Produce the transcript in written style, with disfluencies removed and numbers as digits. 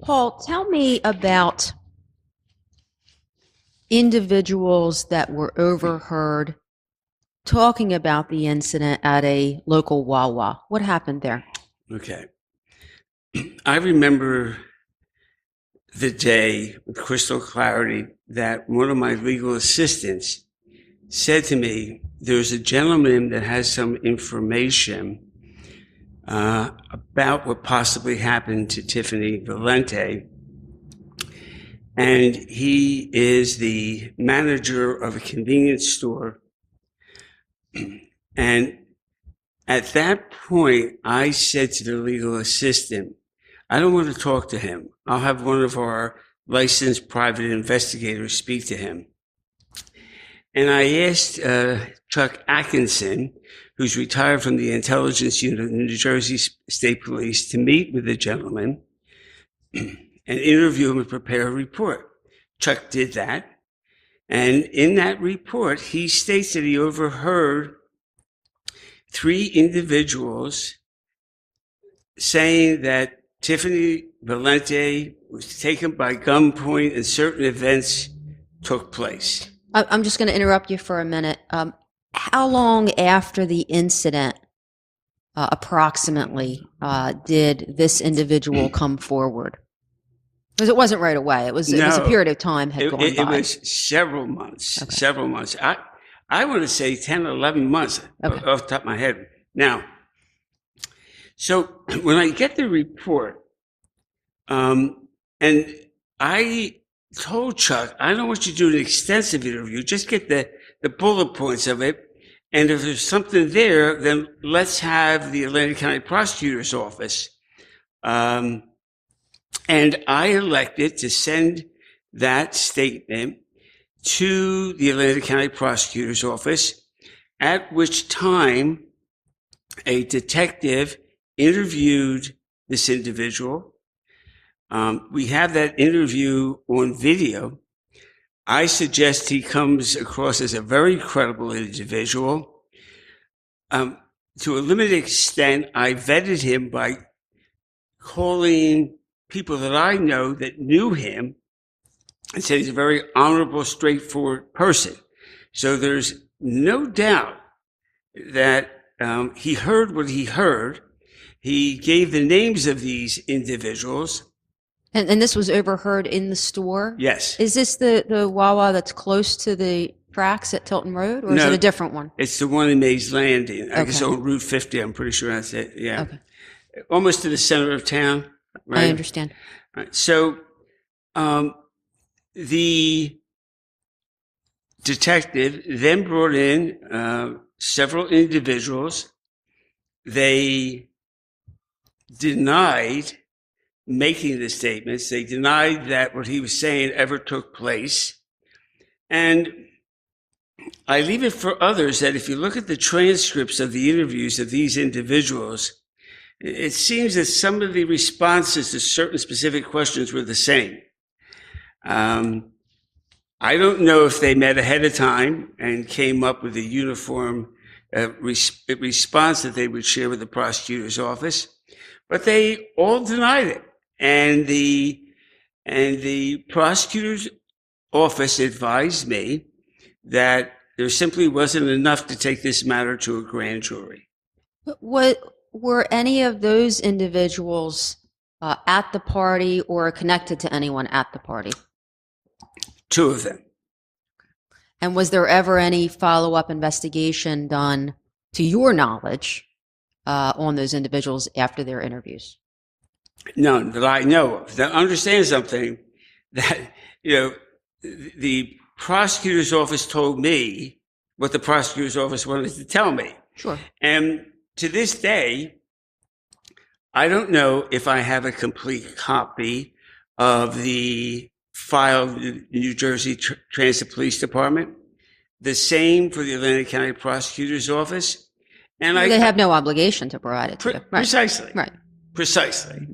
Paul, tell me about individuals that were overheard talking about the incident at a local WAWA. What happened there? Okay. I remember the day with crystal clarity that one of my legal assistants said to me, there's a gentleman that has some information about what possibly happened to Tiffany Valiante. And he is the manager of a convenience store. And at that point, I said to the legal assistant, I don't want to talk to him. I'll have one of our licensed private investigators speak to him. And I asked Chuck Atkinson, who's retired from the intelligence unit of the New Jersey State Police, to meet with the gentleman and interview him and prepare a report. Chuck did that. And in that report, he states that he overheard 3 individuals saying that Tiffany Valiante was taken by gunpoint and certain events took place. I'm just going to interrupt you for a minute. How long after the incident, approximately, did this individual come forward? Because it wasn't right away. It was a period of time had gone by. It was several months. Okay. Several months. I want to say 10 or 11 months off the top of my head. Now, so when I get the report, and I told Chuck, I don't want you to do an extensive interview. Just get the bullet points of it. And if there's something there, then let's have the Atlantic County Prosecutor's Office. And I elected to send that statement to the Atlantic County Prosecutor's Office, at which time a detective interviewed this individual. We have that interview on video. I suggest he comes across as a very credible individual. To a limited extent, I vetted him by calling people that I know that knew him and said he's a very honorable, straightforward person. So there's no doubt that he heard what he heard. He gave the names of these individuals. And this was overheard in the store? Yes. Is this the WAWA that's close to the tracks at Tilton Road, or is it a different one? It's the one in Mays Landing. I guess on Route 50, I'm pretty sure that's it. Yeah. Okay. Almost to the center of town, right? I understand. Right. So the detective then brought in several individuals. They denied making the statements. They denied that what he was saying ever took place. And I leave it for others that if you look at the transcripts of the interviews of these individuals, it seems that some of the responses to certain specific questions were the same. I don't know if they met ahead of time and came up with a uniform response that they would share with the prosecutor's office, but they all denied it. And the prosecutor's office advised me that there simply wasn't enough to take this matter to a grand jury. Were any of those individuals at the party or connected to anyone at the party? 2 of them. And was there ever any follow-up investigation done, to your knowledge, on those individuals after their interviews? None that I know of. Now, understand something, that, the prosecutor's office told me what the prosecutor's office wanted to tell me. Sure. And to this day, I don't know if I have a complete copy of the file of the New Jersey Transit Police Department. The same for the Atlantic County Prosecutor's Office. And they have no obligation to provide it to you. Precisely. Right. Precisely.